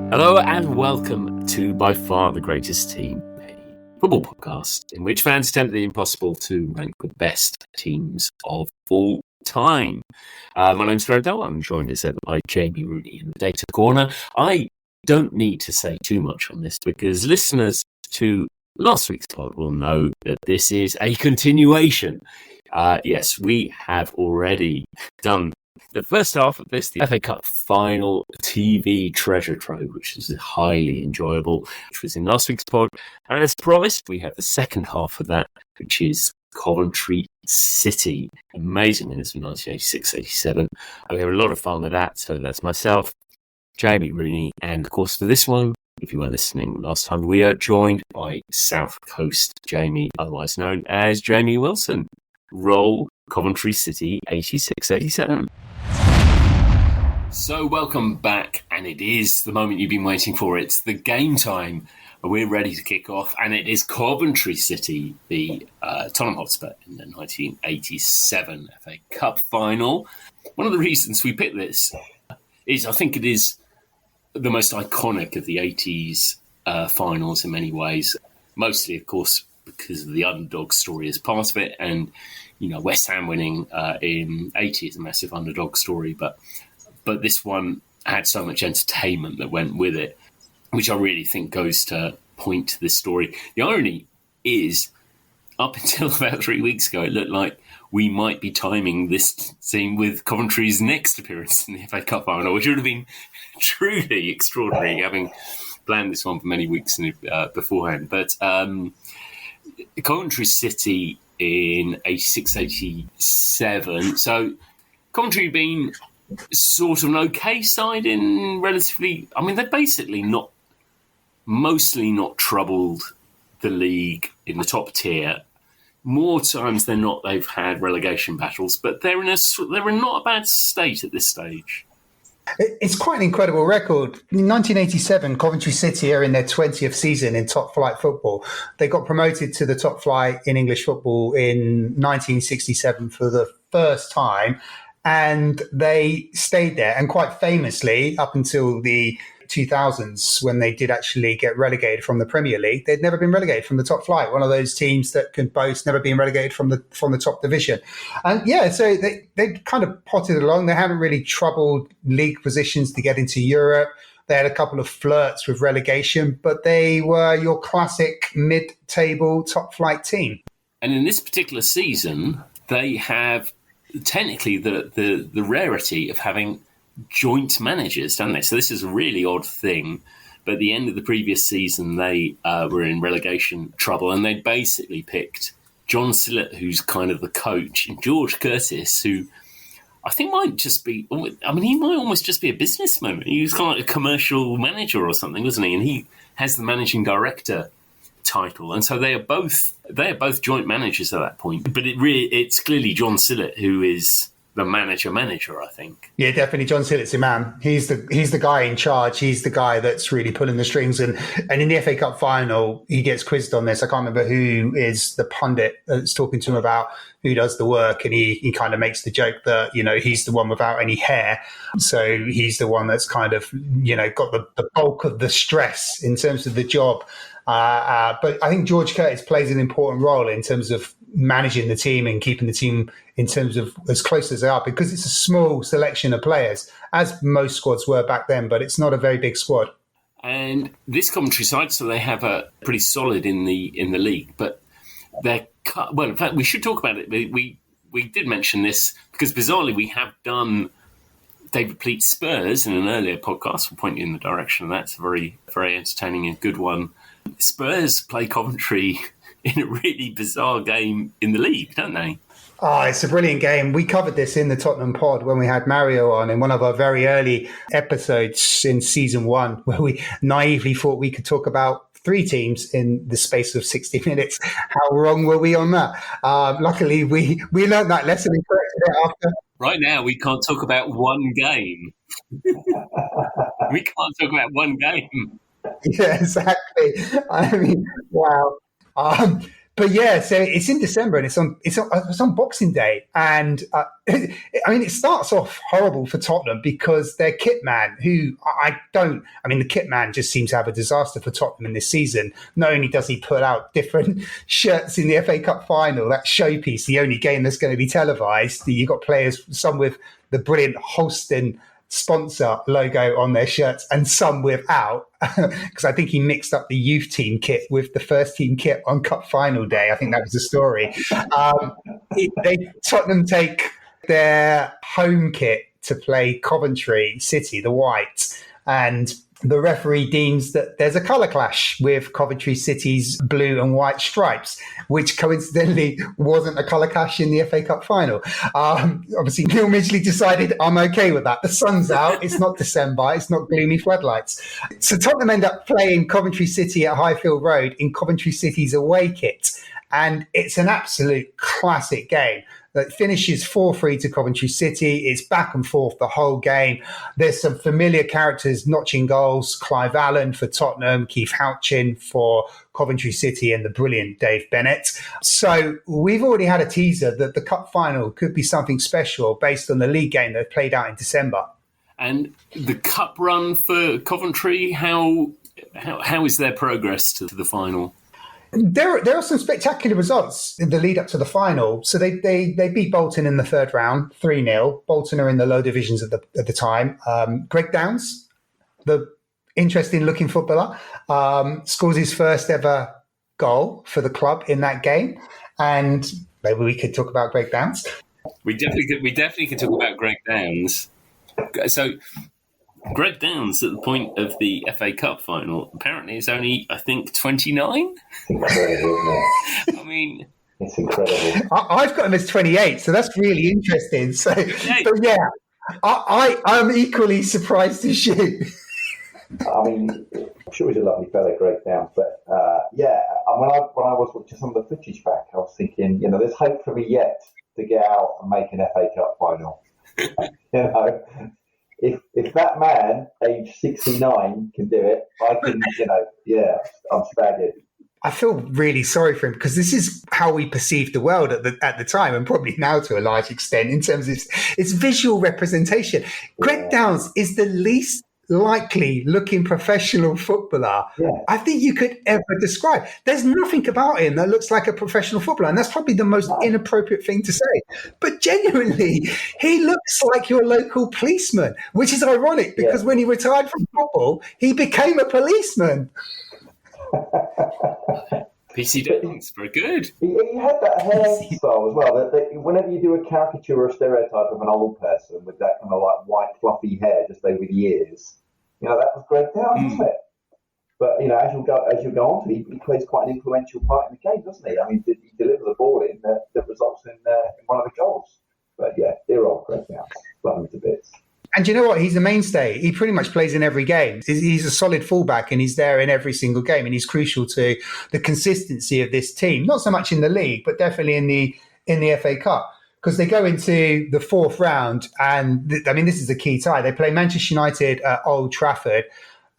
Hello and welcome to by far the greatest team, a football podcast in which fans attempt the impossible to rank the best teams of all time. My name's Fredell. I'm joined as ever by Jamie Rooney in the Data Corner. I don't need to say too much on this because listeners to last week's pod will know that this is a continuation. Yes, we have already done the first half of this, the FA Cup final TV treasure trove, which is highly enjoyable, which was in last week's pod. And as promised, we have the second half of that, which is Coventry City. Amazing minutes from 1986-87. We have a lot of fun with that. So that's myself, Jamie Rooney, and of course for this one, if you were listening last time, we are joined by South Coast Jamie, otherwise known as Jamie Wilson. Roll Coventry City 86-87. So welcome back, and it is the moment you've been waiting for. It's the game time. We're ready to kick off, and it is Coventry City, the Tottenham Hotspur in the 1987 FA Cup final. One of the reasons we picked this is I think it is the most iconic of the 80s finals in many ways. Mostly, of course, because of the underdog story as part of it, and you know, West Ham winning in 80 is a massive underdog story, but this one had so much entertainment that went with it, which I really think goes to point to this story. The irony is, up until about 3 weeks ago, it looked like we might be timing this team with Coventry's next appearance in the FA Cup final, which would have been truly extraordinary, having planned this one for many weeks beforehand. But Coventry City in 86-87. So Coventry been sort of an okay side in relatively... I mean, they're basically mostly not troubled the league in the top tier. More times than not, they've had relegation battles, but they're in not a bad state at this stage. It's quite an incredible record. In 1987, Coventry City are in their 20th season in top flight football. They got promoted to the top flight in English football in 1967 for the first time, and they stayed there. And quite famously, up until the 2000s, when they did actually get relegated from the Premier League, they'd never been relegated from the top flight. One of those teams that can boast never being relegated from the top division. And yeah, so they kind of potted along. They haven't really troubled league positions to get into Europe. They had a couple of flirts with relegation, but they were your classic mid-table top flight team. And in this particular season, they have technically the rarity of having joint managers, don't they? So this is a really odd thing. But at the end of the previous season, they were in relegation trouble, and they basically picked John Sillett, who's kind of the coach, and George Curtis, who I think might just be... I mean, he might almost just be a businessman. He was kind of like a commercial manager or something, wasn't he? And he has the managing director title, and so they are both joint managers at that point. But it's clearly John Sillett who is the manager, I think. Yeah, definitely. John Sillett's the man. He's the guy in charge. He's the guy that's really pulling the strings. And in the FA Cup final, he gets quizzed on this. I can't remember who is the pundit that's talking to him about who does the work, and he kind of makes the joke that, you know, he's the one without any hair, so he's the one that's kind of, you know, got the bulk of the stress in terms of the job. But I think George Curtis plays an important role in terms of managing the team and keeping the team in terms of as close as they are, because it's a small selection of players, as most squads were back then, but it's not a very big squad. And this Coventry side, so they have a pretty solid in the league, but they're well. In fact, we should talk about it. We did mention this because bizarrely we have done David Pleat's Spurs in an earlier podcast. We'll point you in the direction of that. It's a very, very entertaining and good one. Spurs play Coventry in a really bizarre game in the league, don't they? Oh, it's a brilliant game. We covered this in the Tottenham pod when we had Mario on in one of our very early episodes in season 1, where we naively thought we could talk about 3 teams in the space of 60 minutes. How wrong were we on that? Luckily, we learned that lesson and corrected it after. Right now, we can't talk about one game. We can't talk about one game. Yeah, exactly. I mean, wow. But yeah, so it's in December and it's on Boxing Day, and it starts off horrible for Tottenham because their kit man, the kit man just seems to have a disaster for Tottenham in this season. Not only does he put out different shirts in the FA Cup final, that showpiece, the only game that's going to be televised, you've got players, some with the brilliant Holston sponsor logo on their shirts and some without, because I think he mixed up the youth team kit with the first team kit on cup final day. I think that was the story. Tottenham take their home kit to play Coventry City, the white, and the referee deems that there's a colour clash with Coventry City's blue and white stripes, which coincidentally wasn't a colour clash in the FA Cup final. Obviously, Neil Midgley decided, I'm okay with that. The sun's out. It's not December. It's not gloomy floodlights. So Tottenham end up playing Coventry City at Highfield Road in Coventry City's away kit. And it's an absolute classic game that finishes 4-3 to Coventry City. It's back and forth the whole game. There's some familiar characters notching goals. Clive Allen for Tottenham, Keith Houchin for Coventry City, and the brilliant Dave Bennett. So we've already had a teaser that the cup final could be something special based on the league game that played out in December. And the cup run for Coventry, how is their progress to the final? There are some spectacular results in the lead up to the final. So they beat Bolton in the third round, 3-0. Bolton are in the low divisions at the time. Greg Downs, the interesting looking footballer, scores his first ever goal for the club in that game. And maybe we could talk about Greg Downs. We definitely could talk about Greg Downs. So Greg Downs, at the point of the FA Cup final, apparently is only, I think, 29? Incredible, I mean, it's incredible. I've got him as 28, so that's really interesting. So yeah, I'm equally surprised as you. I mean, I'm sure he's a lovely fella, Greg Downs, but when I was watching some of the footage back, I was thinking, there's hope for me yet to get out and make an FA Cup final. If that man, age 69, can do it, I can, I'm staggered. I feel really sorry for him because this is how we perceived the world at the time, and probably now to a large extent in terms of its visual representation. Greg Downs is the least likely looking professional footballer I think you could ever describe. There's nothing about him that looks like a professional footballer, and that's probably the most inappropriate thing to say. But genuinely, he looks like your local policeman, which is ironic because when he retired from football, he became a policeman. PC Downs, very good. He had that hairstyle as well. That whenever you do a caricature or a stereotype of an old person with that kind of like white fluffy hair just over the years, that was Greg Downs, wasn't it? But as you go on, he plays quite an influential part in the game, doesn't he? I mean, he delivers the ball in that results in one of the goals. But yeah, dear old Greg Downs, love him to bits. And you know what? He's a mainstay. He pretty much plays in every game. He's a solid fullback and he's there in every single game. And he's crucial to the consistency of this team. Not so much in the league, but definitely in the FA Cup. Because they go into the fourth round and, this is the key tie. They play Manchester United at Old Trafford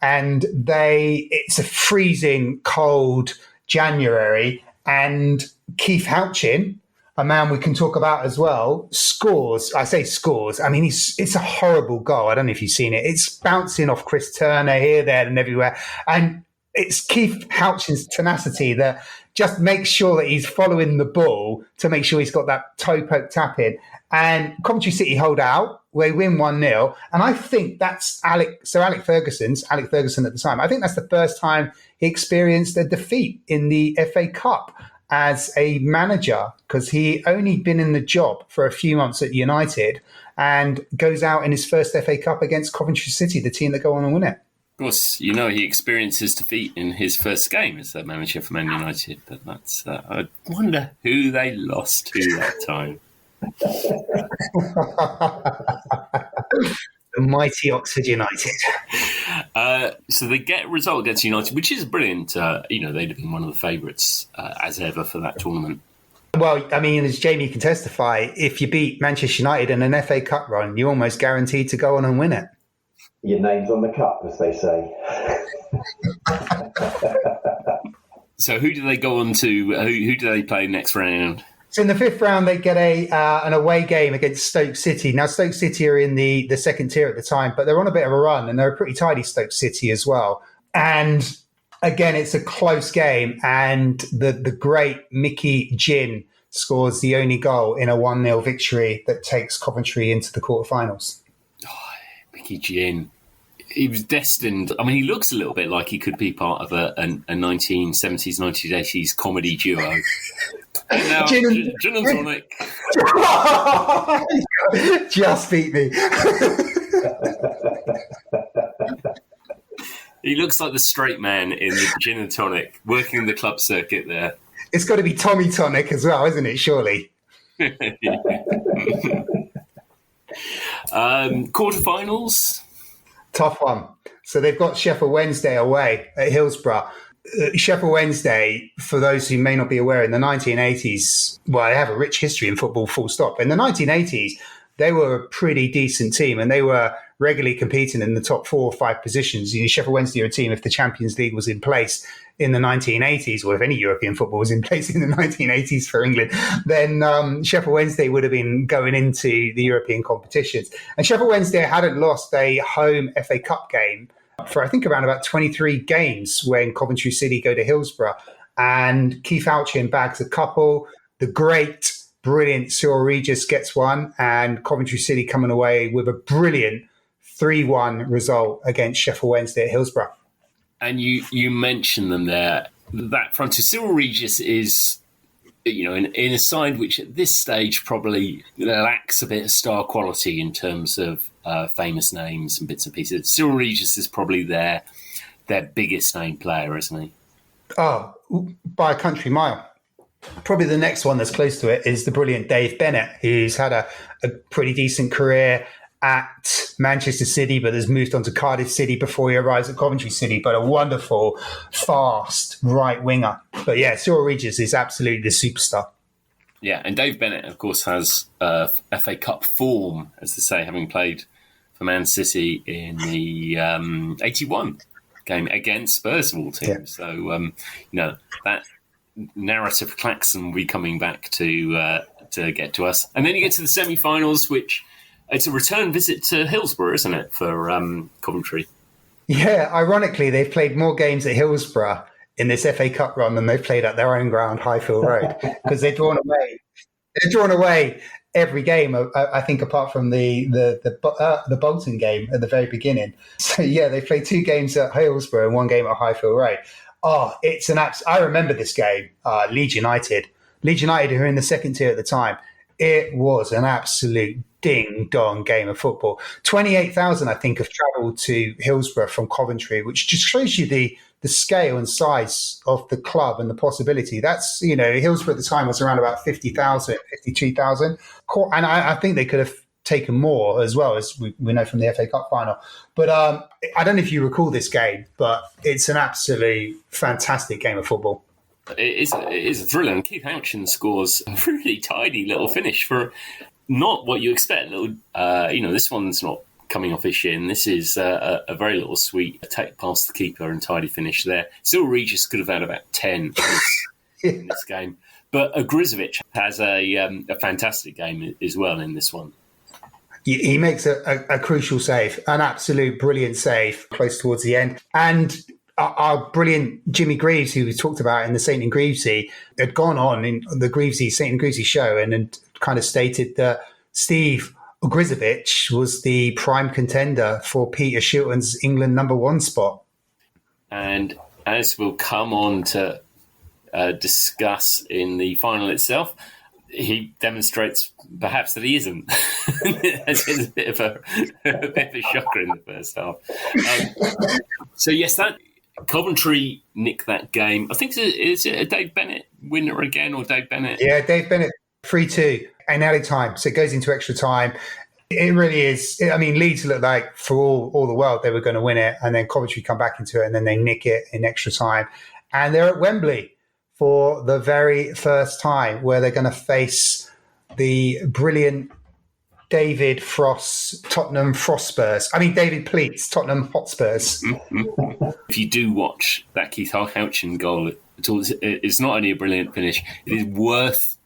and it's a freezing cold January. And Keith Houchin, a man we can talk about as well, scores. I say scores. I mean, it's a horrible goal. I don't know if you've seen it. It's bouncing off Chris Turner here, there, and everywhere. And it's Keith Houchin's tenacity that just makes sure that he's following the ball to make sure he's got that toe poke tap in. And Coventry City hold out. They win 1-0. And I think that's Alex Ferguson at the time. I think that's the first time he experienced a defeat in the FA Cup as a manager, because he only been in the job for a few months at United and goes out in his first FA Cup against Coventry City, the team that go on and win it. Of course, he experiences defeat in his first game as the manager for Man United, but that's I wonder who they lost to that time. The mighty Oxford United. So they get a result against United, which is brilliant. They'd have been one of the favourites as ever for that tournament. Well, I mean, as Jamie can testify, if you beat Manchester United in an FA Cup run, you're almost guaranteed to go on and win it. Your name's on the cup, as they say. So who do they go on to? Who do they play next round? So in the fifth round, they get an away game against Stoke City. Now, Stoke City are in the second tier at the time, but they're on a bit of a run, and they're a pretty tidy Stoke City as well. And again, it's a close game, and the great Mickey Ginn scores the only goal in a 1-0 victory that takes Coventry into the quarterfinals. Oh, Mickey Ginn. He was destined. I mean, he looks a little bit like he could be part of a 1970s, 1980s comedy duo. And now, Gin and Tonic. Just beat me. He looks like the straight man in the Gin and Tonic, working the club circuit there. It's got to be Tommy Tonic as well, isn't it, surely? Quarterfinals? Tough one. So they've got Sheffield Wednesday away at Hillsborough. Sheffield Wednesday, for those who may not be aware, in the 1980s, well, they have a rich history in football, full stop. In the 1980s, they were a pretty decent team, and they were regularly competing in the top 4 or 5 positions. You know, Sheffield Wednesday are a team, if the Champions League was in place in the 1980s, or if any European football was in place in the 1980s for England, then Sheffield Wednesday would have been going into the European competitions. And Sheffield Wednesday hadn't lost a home FA Cup game for, I think, around about 23 games when Coventry City go to Hillsborough. And Keith Alchin bags a couple. The great, brilliant Cyril Regis gets one, and Coventry City coming away with a brilliant 3-1 result against Sheffield Wednesday at Hillsborough. And you mentioned them there. That front two, Cyril Regis is, you know, in a side which at this stage probably lacks a bit of star quality in terms of famous names and bits and pieces. Cyril Regis is probably their biggest name player, isn't he? Oh, by a country mile. Probably the next one that's close to it is the brilliant Dave Bennett, who's had a pretty decent career at Manchester City, but has moved on to Cardiff City before he arrives at Coventry City, but a wonderful, fast right winger. But yeah, Cyril Regis is absolutely the superstar. Yeah, and Dave Bennett, of course, has FA Cup form, as they say, having played for Man City in the 81 game against Spurs of all teams. Yeah. So, you know, that narrative klaxon will be coming back to get to us. And then you get to the semi-finals, which it's a return visit to Hillsborough, isn't it, for Coventry? Yeah, ironically, they've played more games at Hillsborough in this FA Cup run than they've played at their own ground, Highfield Road, because they're drawn away. They're drawn away every game, I think, apart from the Bolton game at the very beginning. So yeah, they played 2 games at Hillsborough and 1 game at Highfield Road. Oh, it's I remember this game. Leeds United, who were in the second tier at the time. It was an absolute ding-dong game of football. 28,000, I think, have travelled to Hillsborough from Coventry, which just shows you the scale and size of the club and the possibility. That's, you know, Hillsborough at the time was around about 50,000, 52,000. And I think they could have taken more as well, as we know from the FA Cup final. But I don't know if you recall this game, but it's an absolute fantastic game of football. It is a thriller, and Keith Alchin scores a really tidy little finish for not what you expect. Little, you know, this one's not coming off his shin. This is a very little sweet attack past the keeper and tidy finish there. Cyril Regis could have had about 10 in this game. But Grizovic has a fantastic game as well in this one. He makes a crucial save, an absolute brilliant save close towards the end. And our brilliant Jimmy Greaves, who we talked about in the St. and Greavesy, had gone on in the St. and Greavesy show and had kind of stated that Steve Grizovic was the prime contender for Peter Shilton's England #1 spot. And as we'll come on to discuss in the final itself, he demonstrates perhaps that he isn't. It's a bit of a shocker in the first half. So yes, that Coventry nicked that game. I think is it a Dave Bennett winner again, or Dave Bennett? Yeah, Dave Bennett 3-2 in early time, so it goes into extra time. It really is. I mean, Leeds looked like for all the world they were going to win it, and then Coventry come back into it, and then they nick it in extra time, and they're at Wembley for the very first time, where they're going to face the brilliant David Frost's Tottenham Frostspurs. David Pleat's Tottenham Hotspurs. If you do watch that Keith Houchen goal at all, it's not only a brilliant finish, it is worth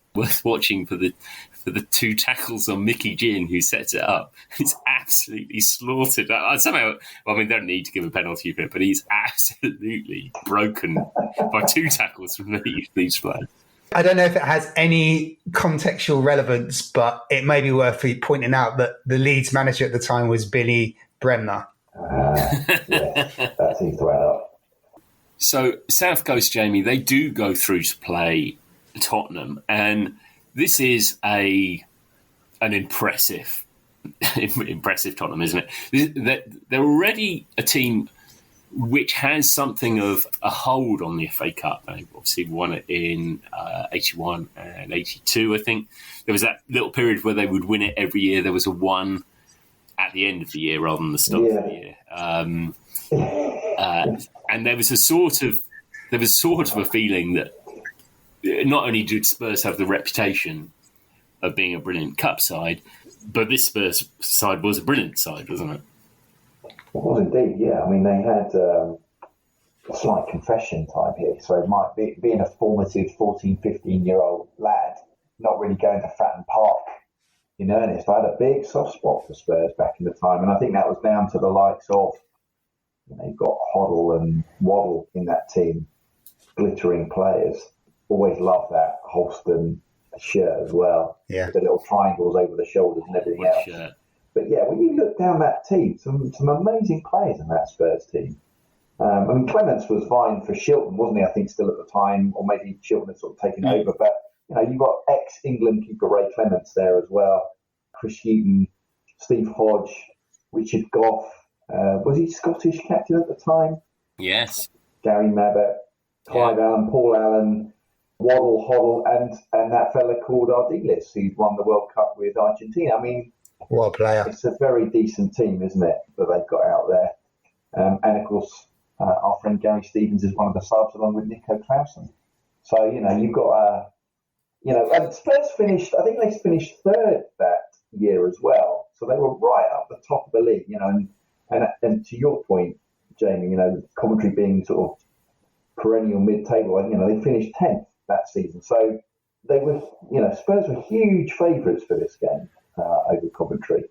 watching for the two tackles on Mickey Ginn, who sets it up. He's absolutely slaughtered. Somehow, they don't need to give a penalty for it, but he's absolutely broken by two tackles from these players. I don't know if it has any contextual relevance, but it may be worth pointing out that the Leeds manager at the time was Billy Bremner. That seems to add up. So South Coast, Jamie, they do go through to play Tottenham, and this is an impressive Tottenham, isn't it? They're already a team which has something of a hold on the FA Cup. They obviously won it in 81 and 82, I think. There was that little period where they would win it every year. There was a one at the end of the year rather than the start of the year. And there was a sort of a feeling that not only did Spurs have the reputation of being a brilliant cup side, but this Spurs side was a brilliant side, wasn't it? It was indeed, yeah. They had a slight confession time here. So it might be being a formative 14, 15-year-old lad, not really going to Fratton Park in earnest. I had a big soft spot for Spurs back in the time, and I think that was down to the likes of, you've got Hoddle and Waddle in that team, glittering players. Always loved that Holston shirt as well. Yeah. The little triangles over the shoulders and everything else. Shirt. But yeah, when you look down that team, some amazing players in that Spurs team. Clements was vying for Shilton, wasn't he? I think still at the time, or maybe Shilton had sort of taken over. But you've got ex-England keeper Ray Clements there as well. Chris Hughton, Steve Hodge, Richard Gough. Was he Scottish captain at the time? Yes. Gary Mabbott, Clive Allen, Paul Allen, Waddle, Hoddle, and that fella called Ardiles, who'd won the World Cup with Argentina. What a player. It's a very decent team, isn't it, that they've got out there. And of course, our friend Gary Stevens is one of the subs along with Nico Clausen. So, you've got, and Spurs finished, I think they finished third that year as well. So they were right up the top of the league, and to your point, Jamie, Coventry being sort of perennial mid-table, they finished 10th that season. So they were, Spurs were huge favourites for this game. Over Coventry.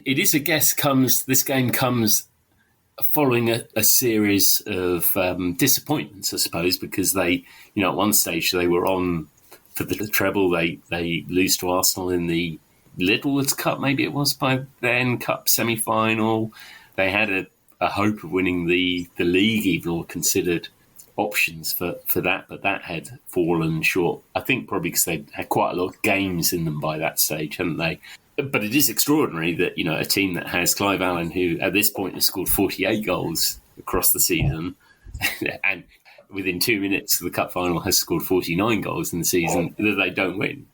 It is, this game comes following a series of disappointments, I suppose, because they, at one stage they were on for the treble. They lose to Arsenal in the Lidl's Cup, maybe it was by then, Cup semi-final. They had a hope of winning the league, even, or considered options for that, but that had fallen short. I think probably because they had quite a lot of games in them by that stage, hadn't they? But it is extraordinary that, a team that has Clive Allen, who at this point has scored 48 goals across the season, and within 2 minutes of the cup final has scored 49 goals in the season, that they don't win.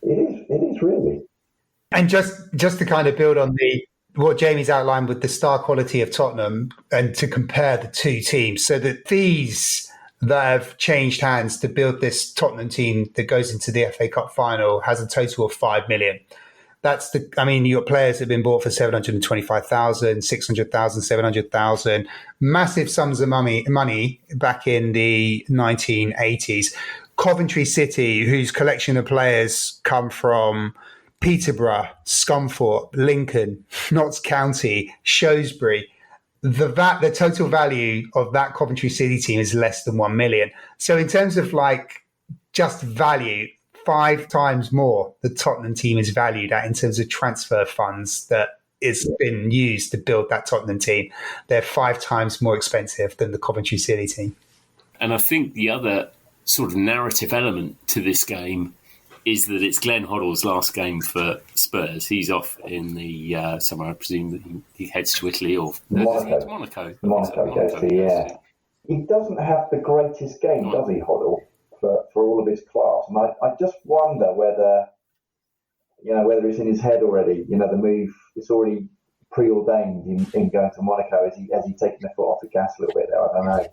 It is really. And just to kind of build on what Jamie's outlined with the star quality of Tottenham, and to compare the two teams, so that these that have changed hands to build this Tottenham team that goes into the FA Cup final has a total of 5 million. That's you got players that have been bought for 725,000, 600,000, 700,000, massive sums of money back in the 1980s. Coventry City, whose collection of players come from Peterborough, Scunthorpe, Lincoln, Notts County, Shrewsbury. The total value of that Coventry City team is less than 1 million. So in terms of just value, 5 times more the Tottenham team is valued at in terms of transfer funds that is been used to build that Tottenham team. They're 5 times more expensive than the Coventry City team. And I think the other sort of narrative element to this game is that it's Glenn Hoddle's last game for Spurs. He's off in the somewhere. I presume that he heads to Italy or Monaco. Monaco, yeah. He doesn't have the greatest game, does he, Hoddle, for all of his class? And I just wonder whether it's in his head already. The move, it's already preordained in going to Monaco. Has he taken the foot off the gas a little bit there? I don't know.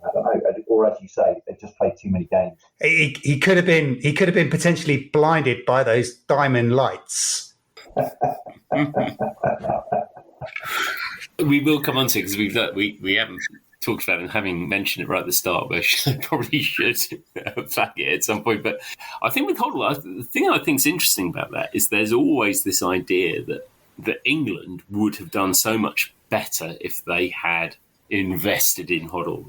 Or as you say, they've just played too many games. He could have been potentially blinded by those diamond lights. We will come on to it because we haven't talked about it, and having mentioned it right at the start, but I probably should flag it at some point. But I think with Hoddle, the thing I think is interesting about that is there's always this idea that England would have done so much better if they had invested in Hoddle,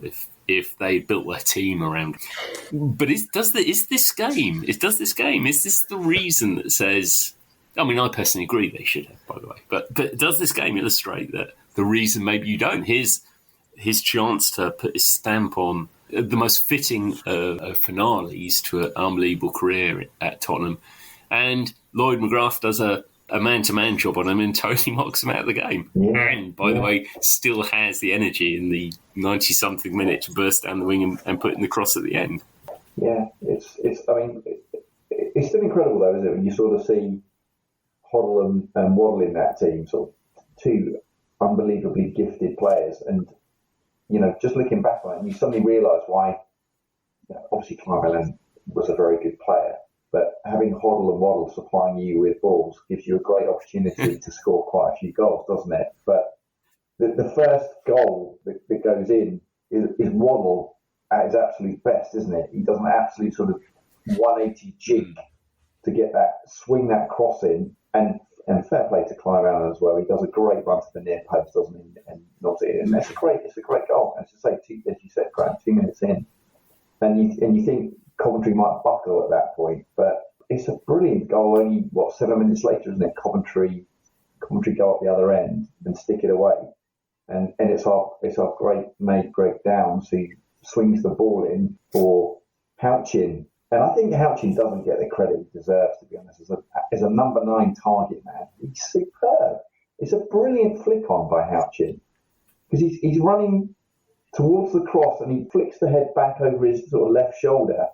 if they built their team around. But is this the reason that says? I mean, I personally agree they should have, by the way. But does this game illustrate that the reason maybe you don't? His chance to put his stamp on the most fitting of finales to an unbelievable career at Tottenham, and Lloyd McGrath does a man-to-man job on him and totally knocks him out of the game. Yeah. And, by the way, still has the energy in the 90-something minute to burst down the wing and put in the cross at the end. Yeah, it's still incredible, though, isn't it, when you sort of see Hoddle and Waddle in that team, sort of two unbelievably gifted players. And, you know, just looking back on it, you suddenly realise why, obviously Clive Allen was a very good player, but having Hoddle and Waddle supplying you with balls gives you a great opportunity to score quite a few goals, doesn't it? But the first goal that goes in is Waddle at his absolute best, isn't it? He does an absolute sort of 180 jig to get that, swing that cross in, and fair play to Clive Allen as well. He does a great run to the near post, doesn't he? And knocks it in. And it's a great goal. And to say, as you said, Graham, 2 minutes in, and you think Coventry might buckle at that point, but it's a brilliant goal. Only 7 minutes later, isn't it? Coventry go up the other end and stick it away, and it's our great mate Greg Downs who swings the ball in for Houchin. And I think Houchin doesn't get the credit he deserves, to be honest. As a number 9 target man, he's superb. It's a brilliant flick on by Houchin because he's running towards the cross and he flicks the head back over his sort of left shoulder,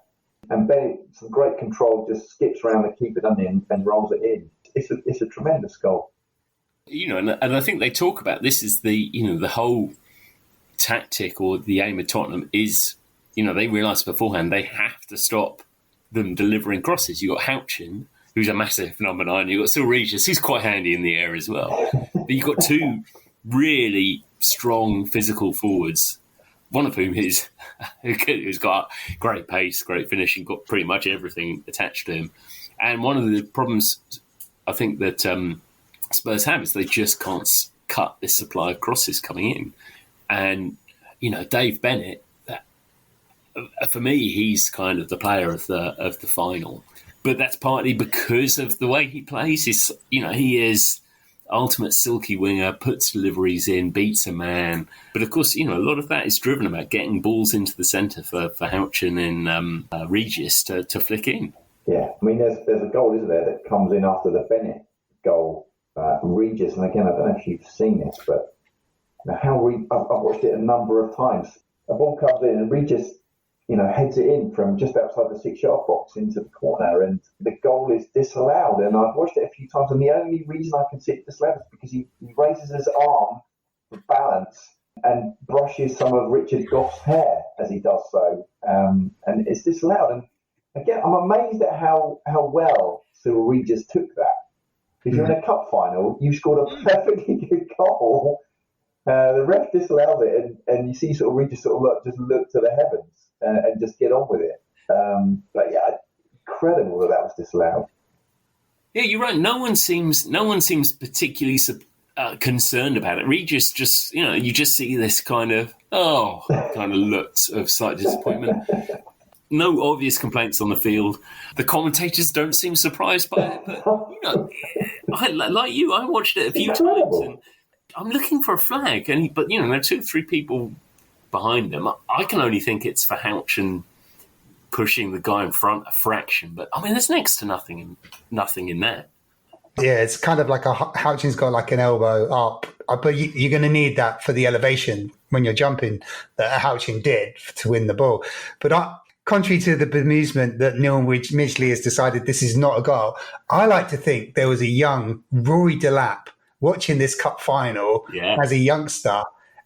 and Bennett, some great control, just skips around the keeper and rolls it in. It's a tremendous goal. You know, and I think they talk about this is the whole tactic or the aim of Tottenham is. They realise beforehand they have to stop them delivering crosses. You've got Houchin, who's a massive number 9. You've got Sil Regis, who's quite handy in the air as well. But you've got two really strong physical forwards, one of whom who's got great pace, great finishing, got pretty much everything attached to him. And one of the problems I think that Spurs have is they just can't cut this supply of crosses coming in. And, Dave Bennett, for me, he's kind of the player of the final, but that's partly because of the way he plays. He is ultimate silky winger, puts deliveries in, beats a man. But of course, a lot of that is driven about getting balls into the centre for Houchin and Regis to flick in. Yeah, I mean, there's a goal, isn't there, that comes in after the Bennett goal. Regis, and again, I don't know if you've seen this, but I've watched it a number of times. A ball comes in and Regis heads it in from just outside the 6-yard box into the corner, and the goal is disallowed. And I've watched it a few times, and the only reason I can see it disallowed is because he raises his arm for balance and brushes some of Richard Goff's hair as he does so, and it's disallowed. And again, I'm amazed at how well Cyril Regis took that. If you're in a cup final, you scored a perfectly good goal. The ref disallows it, and you see sort of Regis sort of look to the heavens. And just get on with it. But yeah, incredible that was disallowed. Yeah, you're right. No one seems particularly concerned about it. Regis just, you just see this kind of looks of slight disappointment. No obvious complaints on the field. The commentators don't seem surprised by it. But like you, I watched it a few times, and I'm looking for a flag. But there are 2 or 3 people behind them. I can only think it's for Houchin pushing the guy in front a fraction, but I mean, there's next to nothing in that. Yeah, it's kind of like Houchin's got like an elbow up, but you're going to need that for the elevation when you're jumping that Houchin did to win the ball. But contrary to the bemusement that Neil Midgley has decided this is not a goal, I like to think there was a young Rory Delap watching this cup final as a youngster,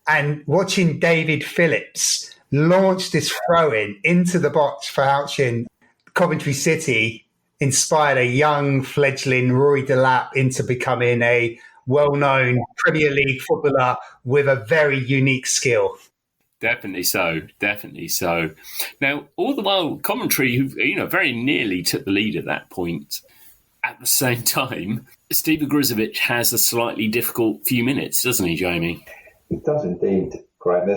and watching David Phillips launch this throw-in into the box for Houchin, Coventry City, inspired a young fledgling Rory Delap into becoming a well-known Premier League footballer with a very unique skill. Definitely so. Definitely so. Now, all the while, Coventry, who very nearly took the lead at that point. At the same time, Steve Grizovic has a slightly difficult few minutes, doesn't he, Jamie? He does indeed, Graham.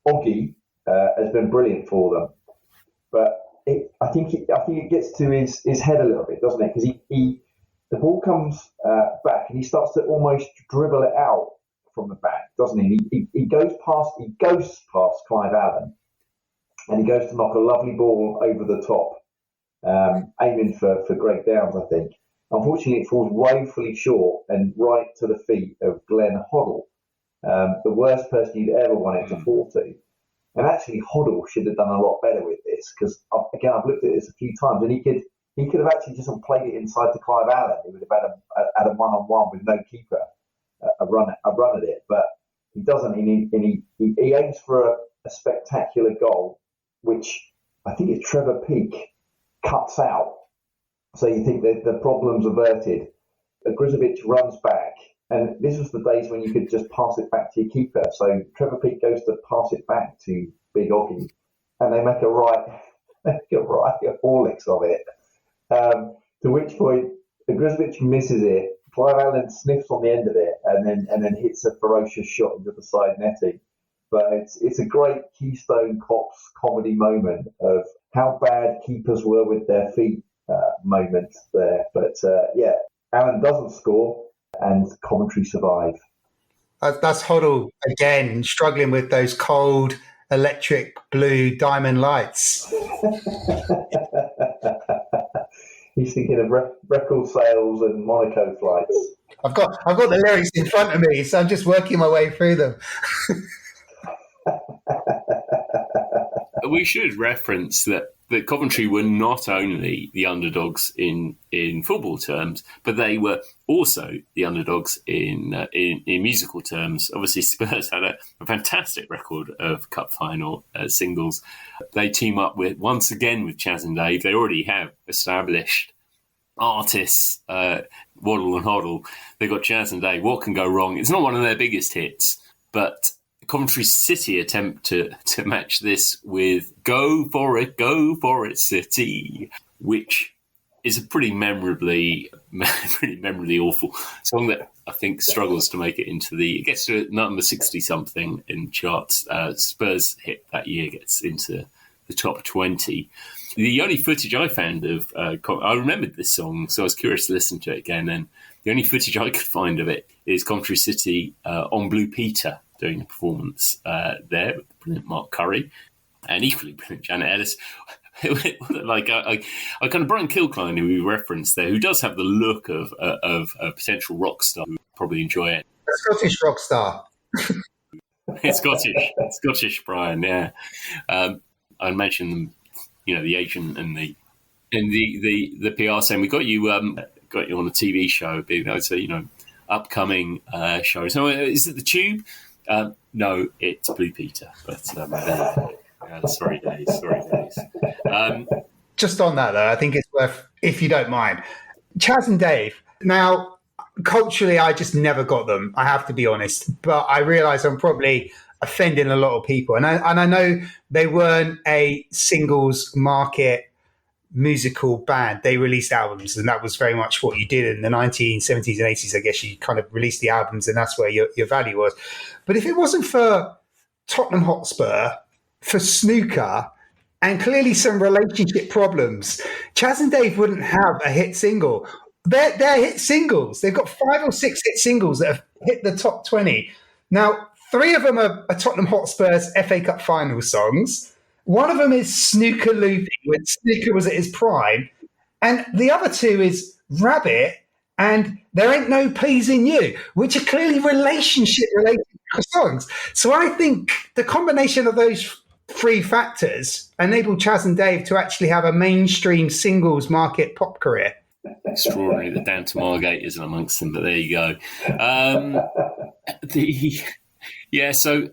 Oggy has been brilliant for them, but I think it gets to his head a little bit, doesn't it? Because the ball comes back and he starts to almost dribble it out from the back, doesn't he? He goes past Clive Allen, and he goes to knock a lovely ball over the top, aiming for Greg Downs, I think. Unfortunately, it falls woefully short and right to the feet of Glenn Hoddle, the worst person you'd ever want it to fall to. And actually, Hoddle should have done a lot better with this, because again, I've looked at this a few times, and he could have actually just played it inside to Clive Allen. He would have had a one-on-one with no keeper, a run at it, but he doesn't. He aims for a spectacular goal, which I think is Trevor Peake cuts out. So you think that the problem's averted. Grizovic runs back, and this was the days when you could just pass it back to your keeper. So Trevor Peake goes to pass it back to Big Oggy, and they make a right Horlicks of it. To which point Grizovic misses it. Clive Allen sniffs on the end of it, and then hits a ferocious shot into the side netting. But it's a great Keystone Cops comedy moment of how bad keepers were with their feet moment there. But Allen doesn't score, and Coventry survive. That's Hoddle again, struggling with those cold, electric blue diamond lights. He's thinking of record sales and Monaco flights. I've got the lyrics in front of me, so I'm just working my way through them. We should reference that Coventry were not only the underdogs in football terms, but they were also the underdogs in musical terms. Obviously, Spurs had a fantastic record of cup final singles. They team up once again with Chas and Dave. They already have established artists, Waddle and Hoddle. They've got Chas and Dave. What can go wrong? It's not one of their biggest hits, but Coventry City attempt to match this with Go For It City, which is a pretty memorably awful song that I think struggles to make it it gets to number 60-something in charts. Spurs hit that year gets into the top 20. The only footage I found of, I remembered this song, so I was curious to listen to it again, and the only footage I could find of it is Coventry City on Blue Peter, doing a performance there with the brilliant Mark Curry and equally brilliant Janet Ellis. Like I kind of Brian Kilcline, who we referenced there, who does have the look of a potential rock star who would probably enjoy it. A Scottish rock star. It's Scottish Brian, yeah. I mentioned them, the agent and the PR saying we got you on a TV show, upcoming show. So is it the Tube? No, it's Blue Peter. But sorry days. Just on that, though, I think it's worth, if you don't mind, Chas and Dave. Now, culturally, I just never got them, I have to be honest. But I realise I'm probably offending a lot of people. And I know they weren't a singles market musical band. They released albums, and that was very much what you did in the 1970s and 80s. I guess you kind of released the albums, and that's where your value was. But if it wasn't for Tottenham Hotspur, for snooker, and clearly some relationship problems, Chas and Dave wouldn't have a hit single. They're hit singles. They've got 5 or 6 hit singles that have hit the top 20. Now, 3 of them are Tottenham Hotspur's FA Cup final songs. One of them is Snooker Loopy, when Snooker was at his prime. And the other 2 is Rabbit and There Ain't No Pleasing You, which are clearly relationship-related songs. So I think the combination of those 3 factors enabled Chas and Dave to actually have a mainstream singles market pop career. Extraordinary that Dan to Margate isn't amongst them, but there you go. So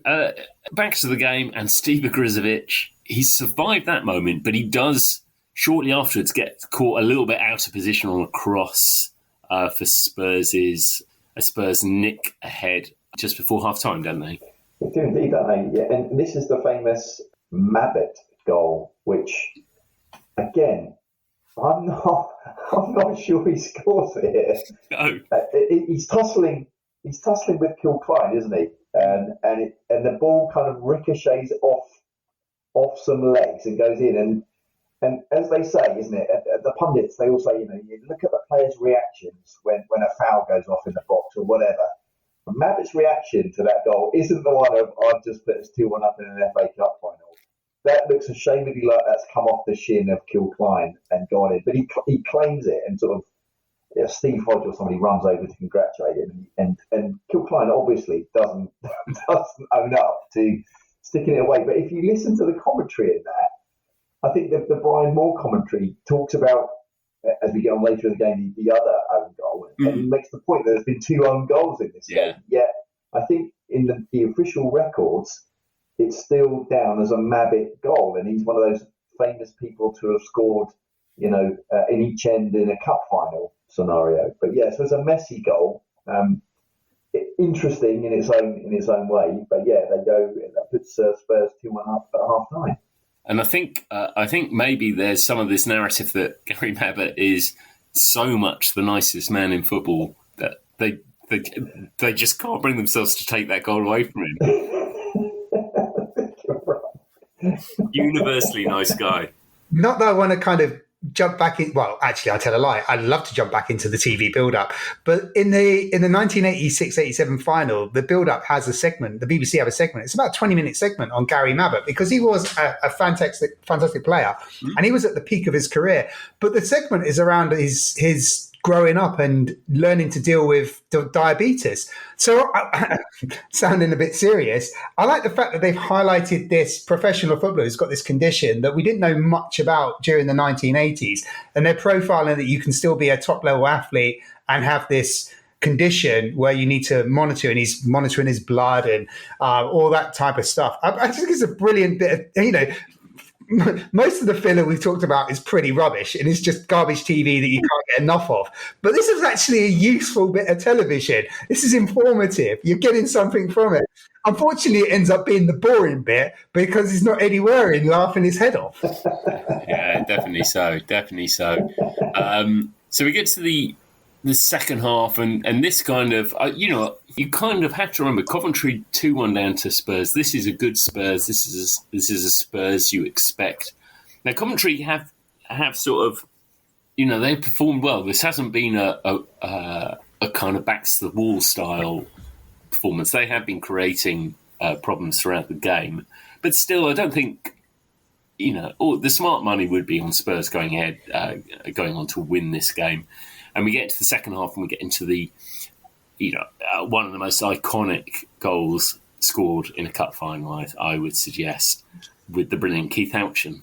back to the game, and Steve Grizovic, he's survived that moment, but he does shortly afterwards get caught a little bit out of position on a cross for Spurs' a Spurs nick ahead just before half-time, don't they? They do indeed, don't they? Yeah, and this is the famous Mabbott goal, which, again, I'm not sure he scores it here. No. He's tussling with Kilcline, isn't he? And the ball kind of ricochets off some legs and goes in. And as they say, isn't it? The pundits, they all say, you look at the players' reactions when a foul goes off in the box or whatever. And Mabbott's reaction to that goal isn't the one of, I've just put us 2-1 up in an FA Cup final. That looks ashamedly like that's come off the shin of Kilcline and gone in. But he claims it, and sort of Steve Hodge or somebody runs over to congratulate him. And Kilcline obviously doesn't own up to sticking it away. But if you listen to the commentary in that, I think that the Brian Moore commentary talks about, as we get on later in the game, the other own goal. And he makes the point that there's been 2 own goals in this game. Yet I think in the official records, it's still down as a Mabbott goal. And he's one of those famous people to have scored, in each end in a cup final scenario. But so it's a messy goal. Interesting in its own way. But they go, that puts Spurs 2-1 up at half-time. And I think maybe there's some of this narrative that Gary Mabbott is so much the nicest man in football that they just can't bring themselves to take that goal away from him. Universally nice guy. Not that I want to kind of jump back in. Well, actually, I tell a lie. I'd love to jump back into the TV build-up. But in the 1986-87 final, the build-up has a segment. The BBC have a segment. It's about a 20-minute segment on Gary Mabbott because he was a fantastic player, and he was at the peak of his career. But the segment is around his growing up and learning to deal with diabetes. So, sounding a bit serious, I like the fact that they've highlighted this professional footballer who's got this condition that we didn't know much about during the 1980s. And they're profiling that you can still be a top-level athlete and have this condition where you need to monitor, and he's monitoring his blood and all that type of stuff. I just think it's a brilliant bit of, most of the filler we've talked about is pretty rubbish and it's just garbage TV that you can't get enough of. But this is actually a useful bit of television. This is informative. You're getting something from it. Unfortunately, it ends up being the boring bit because he's not Eddie Waring laughing his head off. Yeah, definitely so. Definitely so. So we get to the second half, and this kind of, you kind of have to remember Coventry 2-1 down to Spurs. This is a good Spurs. This is a Spurs you expect. Now Coventry have sort of, they've performed well. This hasn't been a kind of backs to the wall style performance. They have been creating problems throughout the game, but still, I don't think. The smart money would be on Spurs going ahead, going on to win this game. And we get to the second half and we get into the, one of the most iconic goals scored in a cup final, I would suggest, with the brilliant Keith Houchin.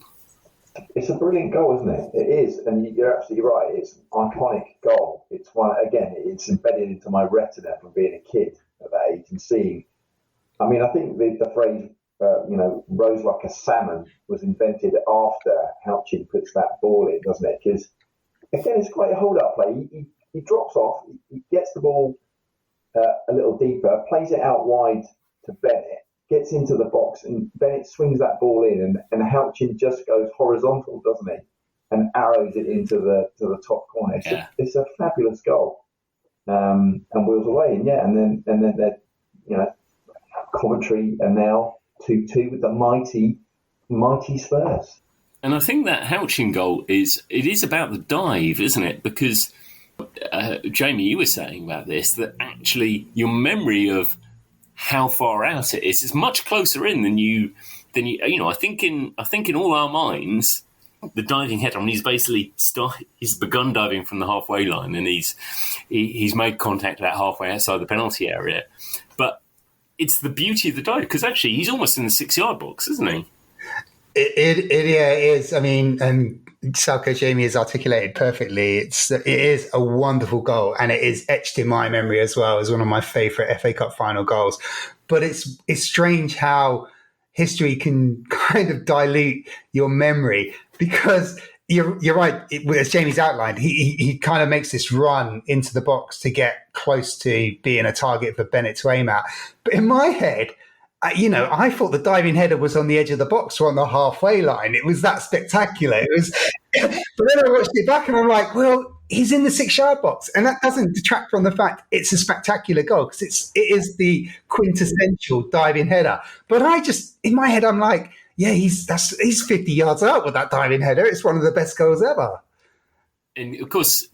It's a brilliant goal, isn't it? It is, and you're absolutely right. It's an iconic goal. It's one, again, it's embedded into my retina from being a kid at that age and seeing. I mean, I think the phrase, rose like a salmon was invented after Houchin puts that ball in, doesn't it? Because again, it's quite a hold-up play. He drops off, he gets the ball a little deeper, plays it out wide to Bennett, gets into the box, and Bennett swings that ball in, and Houchin just goes horizontal, doesn't he? And arrows it into the top corner. It's a fabulous goal. And wheels away, and then they're, Coventry are now 2-2 with the mighty Spurs. And I think that Houchin goal is about the dive, isn't it? Because, Jamie, you were saying about this, that actually your memory of how far out it is much closer in than you I think in all our minds, the diving header, he's basically he's begun diving from the halfway line and he's made contact about halfway outside the penalty area. But it's the beauty of the dive, because actually he's almost in the 6-yard box, isn't he? It is. I mean, and Salco Jamie has articulated perfectly. It is a wonderful goal, and it is etched in my memory as well as one of my favourite FA Cup final goals. But it's strange how history can kind of dilute your memory, because You're right. As Jamie's outlined, he kind of makes this run into the box to get close to being a target for Bennett to aim at. But in my head, I thought the diving header was on the edge of the box or on the halfway line. It was that spectacular. It was, but then I watched it back and I'm like, well, he's in the 6-yard box, and that doesn't detract from the fact it's a spectacular goal because it is the quintessential diving header. But in my head, I'm like, yeah, he's 50 yards out with that diving header. It's one of the best goals ever. And of course,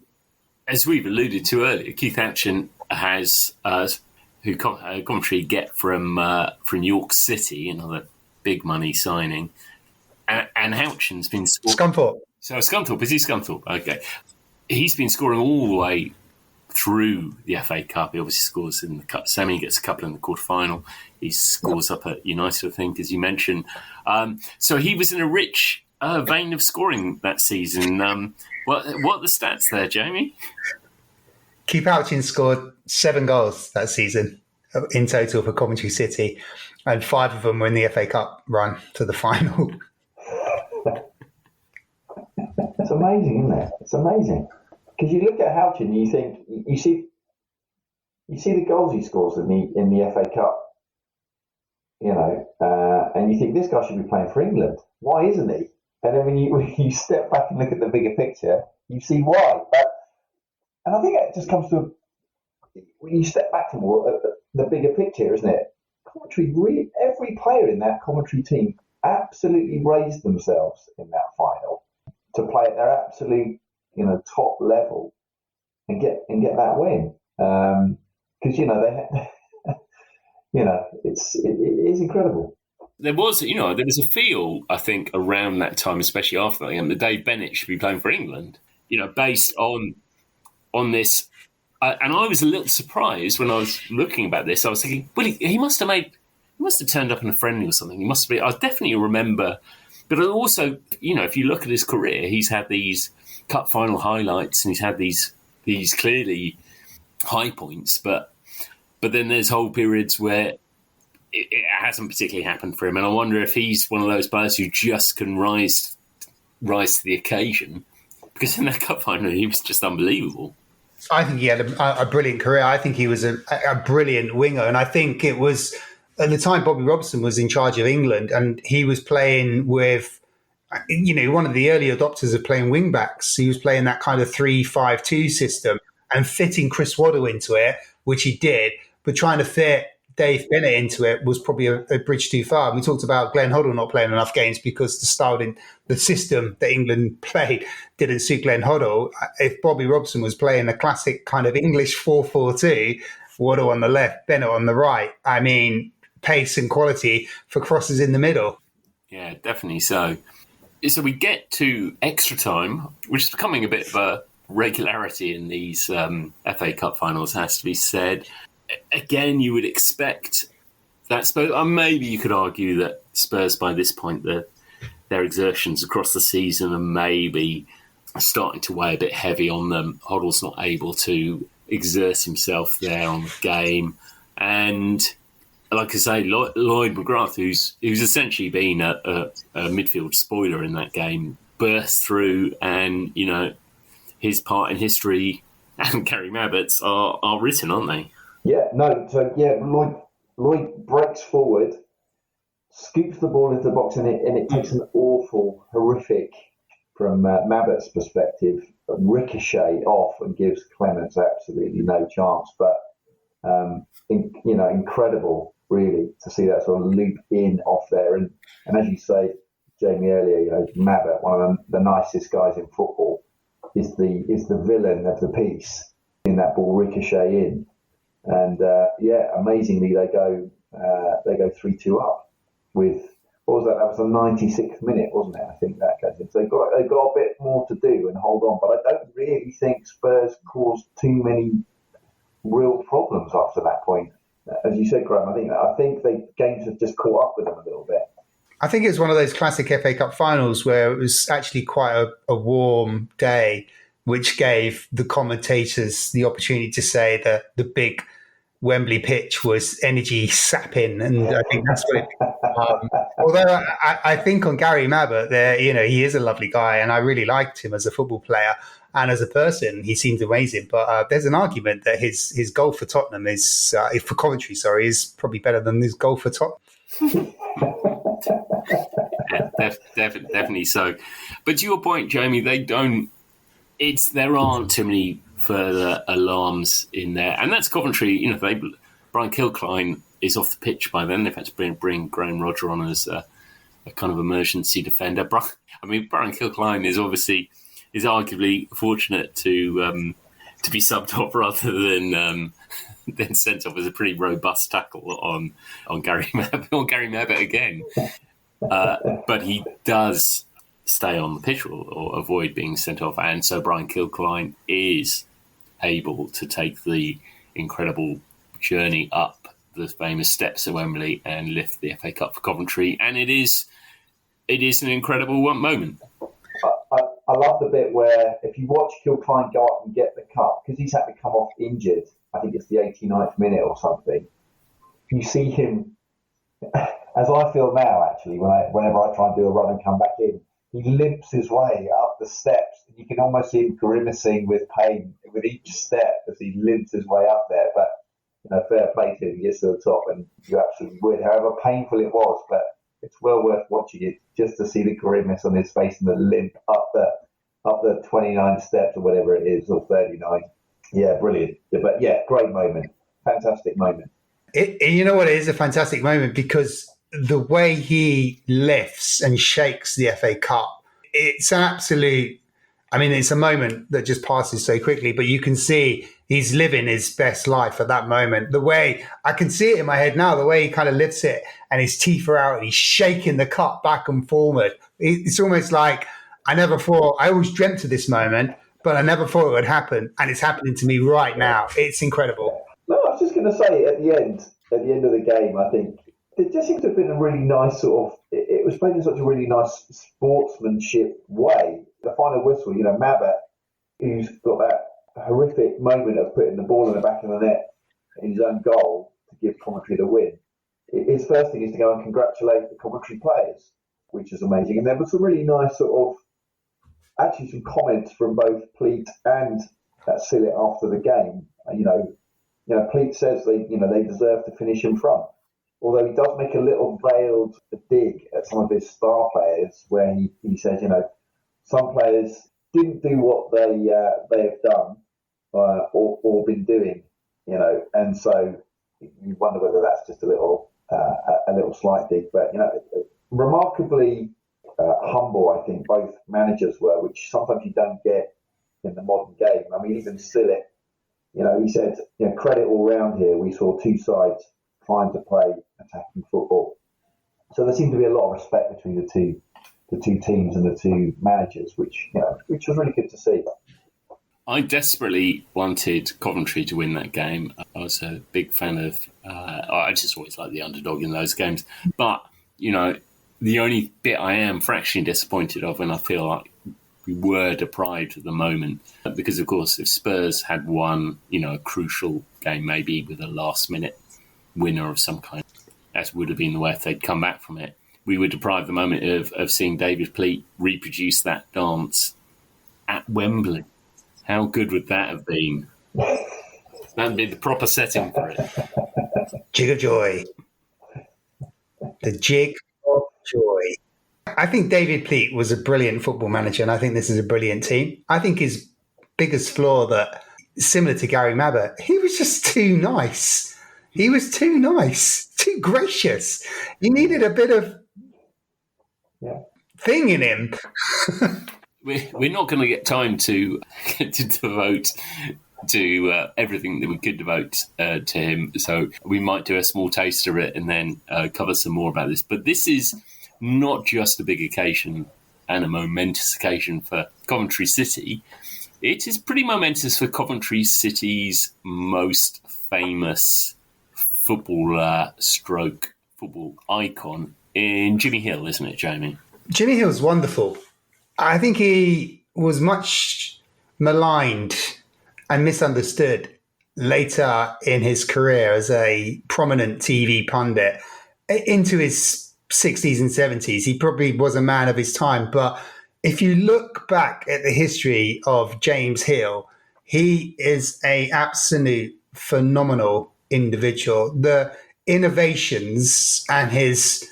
as we've alluded to earlier, Keith Houchin has, who Coventry get from York City, another big money signing, and Houchin's been scoring. Scunthorpe. So Scunthorpe, is he Scunthorpe? Okay. He's been scoring all the way through the FA Cup. He obviously scores in the Cup semi, gets a couple in the quarter-final. He scores up at United, I think, as you mentioned. So he was in a rich vein of scoring that season. What are the stats there, Jamie? Keith Houchin scored 7 goals that season in total for Coventry City, and 5 of them were in the FA Cup run to the final. It's amazing, isn't it? It's amazing. Because you look at Houchin and you think, you see the goals he scores in the FA Cup, and you think this guy should be playing for England. Why isn't he? And then when you step back and look at the bigger picture, you see why. And I think it just comes to when you step back from the bigger picture, isn't it? Coventry, every player in that Coventry team absolutely raised themselves in that final to play at their absolute, top level and get that win. Because it is incredible. There was a feel, I think, around that time, especially after that game, that Dave Bennett should be playing for England. Based on this, and I was a little surprised when I was looking about this. I was thinking, well, he must have turned up in a friendly or something. He must have been. I definitely remember, but also, if you look at his career, he's had these cup final highlights and he's had these clearly high points, but then there's whole periods where it hasn't particularly happened for him, and I wonder if he's one of those players who just can rise to the occasion, because in that cup final he was just unbelievable. I think he had a brilliant career. I think he was a brilliant winger, and I think it was at the time Bobby Robson was in charge of England, and he was playing with, one of the early adopters of playing wing backs. He was playing that kind of 3-5-2 system and fitting Chris Waddle into it, which he did, but trying to fit Dave Bennett into it was probably a bridge too far. And we talked about Glenn Hoddle not playing enough games because the system that England played didn't suit Glenn Hoddle. If Bobby Robson was playing a classic kind of English 4-4-2, Waddle on the left, Bennett on the right, I mean, pace and quality for crosses in the middle. Yeah, definitely so. So we get to extra time, which is becoming a bit of a regularity in these FA Cup finals, has to be said. Again, you would expect that Spurs, maybe you could argue that Spurs by this point, their exertions across the season are maybe starting to weigh a bit heavy on them. Hoddle's not able to exert himself there on the game. And like I say, Lloyd McGrath, who's essentially been a midfield spoiler in that game, burst through, and, his part in history and Gary Mabbutt's are written, aren't they? Yeah, no. So Lloyd breaks forward, scoops the ball into the box, and it takes an awful, horrific, from Mabbutt's perspective, ricochet off and gives Clements absolutely no chance. But incredible, really, to see that sort of loop in off there. And as you say, Jamie, earlier, Mabbutt, one of the nicest guys in football, is the villain of the piece in that ball ricochet in. And amazingly they go 3-2 up with, what was that? That was the 96th minute, wasn't it? I think that goes in. So they've got a bit more to do and hold on, but I don't really think Spurs caused too many real problems after that point. As you said, Graham, I think the games have just caught up with them a little bit. I think it was one of those classic FA Cup finals where it was actually quite a warm day, which gave the commentators the opportunity to say that the big Wembley pitch was energy sapping, and I think that's what it Although I think on Gary Mabbott, there, he is a lovely guy, and I really liked him as a football player and as a person. He seemed amazing. But there's an argument that his goal for Tottenham is for Coventry, is probably better than his goal for Tottenham. Yeah, definitely so. But to your point, Jamie, there aren't too many further alarms in there, and that's Coventry. Brian Kilcline is off the pitch by then. They've had to bring Graham Rodger on as a kind of emergency defender. Brian Kilcline is arguably fortunate to be subbed off rather than sent off as a pretty robust tackle on Gary Mabbott again. But he does stay on the pitch or avoid being sent off, and so Brian Kilcline is able to take the incredible journey up the famous steps at Wembley and lift the FA Cup for Coventry, and it is an incredible moment. I love the bit where if you watch Kilcline go up and get the cup, because he's had to come off injured, I think it's the 89th minute or something, you see him, as I feel now actually, whenever I try and do a run and come back in, he limps his way up the steps, and you can almost see him grimacing with pain with each step as he limps his way up there. But fair play to him, he gets to the top, and you absolutely would, however painful it was. But it's well worth watching it just to see the grimace on his face and the limp up the 29 steps or whatever it is, or 39. Yeah, brilliant. But yeah, great moment, fantastic moment. You know what? It is a fantastic moment because the way he lifts and shakes the FA Cup, it's an absolute, it's a moment that just passes so quickly, but you can see he's living his best life at that moment. The way, I can see it in my head now, the way he kind of lifts it and his teeth are out and he's shaking the cup back and forward. It's almost like, I always dreamt of this moment, but I never thought it would happen. And it's happening to me right now. It's incredible. No, I was just going to say at the end of the game, I think, it just seemed to have been a really nice it was played in such a really nice sportsmanship way. The final whistle, Mabbott, who's got that horrific moment of putting the ball in the back of the net in his own goal to give Coventry the win. His first thing is to go and congratulate the Coventry players, which is amazing. And there was some really nice some comments from both Pleat and Sillett after the game. Pleat says they deserve to finish in front. Although he does make a little veiled dig at some of his star players, where he says, some players didn't do what they have done or been doing, and so you wonder whether that's just a little slight dig. But remarkably humble, I think both managers were, which sometimes you don't get in the modern game. Even Sillett, he said, credit all round here. We saw two sides trying to play attacking football. So there seemed to be a lot of respect between the two teams and the two managers, which was really good to see. I desperately wanted Coventry to win that game. I was a big fan of. I just always like the underdog in those games. But the only bit I am fractionally disappointed of, and I feel like we were deprived at the moment, because of course, if Spurs had won, a crucial game, maybe with a last-minute winner of some kind, as would have been the way if they'd come back from it, we were deprived the moment of seeing David Pleat reproduce that dance at Wembley. How good would that have been? That'd be the proper setting for it. Jig of joy. The jig of joy. I think David Pleat was a brilliant football manager, and I think this is a brilliant team. I think his biggest flaw, that similar to Gary Mabbott, he was just too nice. He was too nice, too gracious. He needed a bit of thing in him. We're not going to get time to devote to everything that we could devote to him. So we might do a small taster of it and then cover some more about this. But this is not just a big occasion and a momentous occasion for Coventry City. It is pretty momentous for Coventry City's most famous footballer stroke football icon in Jimmy Hill, isn't it, Jamie? Jimmy Hill's wonderful. I think he was much maligned and misunderstood later in his career as a prominent TV pundit into his 60s and 70s. He probably was a man of his time. But if you look back at the history of James Hill, he is a absolute phenomenal individual. The innovations and his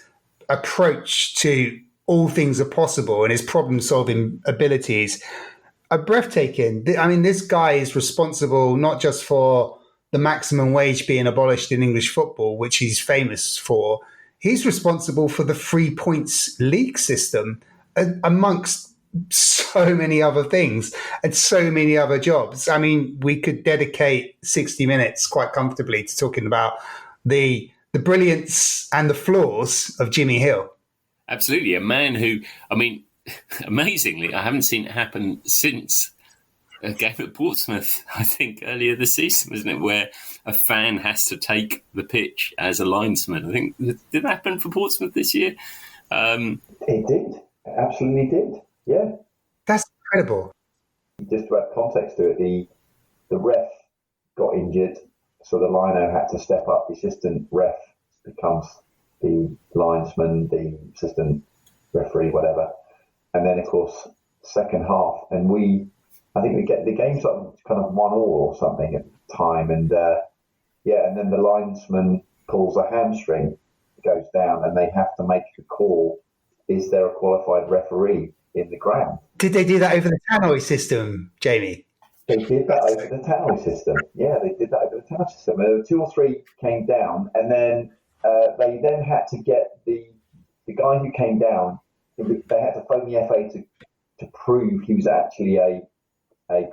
approach to all things are possible and his problem-solving abilities are breathtaking. I mean, this guy is responsible not just for the maximum wage being abolished in English football, which he's famous for. He's responsible for the 3 points league system, amongst so many other things and so many other jobs. I mean, we could dedicate 60 minutes quite comfortably to talking about the brilliance and the flaws of Jimmy Hill. Absolutely. A man who, I mean, amazingly, I haven't seen it happen since a game at Portsmouth, I think, earlier this season, wasn't it, where a fan has to take the pitch as a linesman. I think, did that happen for Portsmouth this year? It did. It absolutely did. Yeah. That's incredible. Just to add context to it, the ref got injured, so the lino had to step up. The assistant ref becomes the linesman, the assistant referee, whatever. And then, of course, second half, and I think the game's like kind of 1-1 or something at the time, and and then the linesman pulls a hamstring, goes down, and they have to make the call: is there a qualified referee in the ground? Did they do that over the tannoy system, Jamie? They did that over the tannoy system. Yeah, they did that over the tannoy system. There were 2 or 3 came down, and then they then had to get the guy who came down. They had to phone the FA to prove he was actually a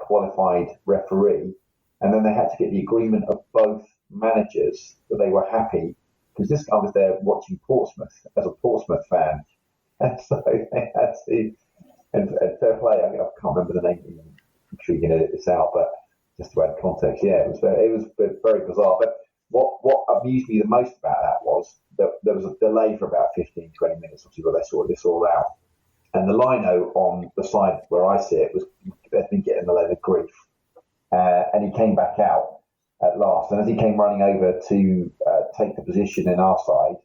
qualified referee, and then they had to get the agreement of both managers that they were happy, because this guy was there watching Portsmouth as a Portsmouth fan, and so they had to. And fair play, I can't remember the name. I'm sure you can edit this out, but just to add context, yeah, it was very bizarre. But what amused me the most about that was that there was a delay for about 15, 20 minutes, obviously, where they sorted this all out. And the lino on the side where I sit had been getting a load of grief. And he came back out at last. And as he came running over to take the position in our side,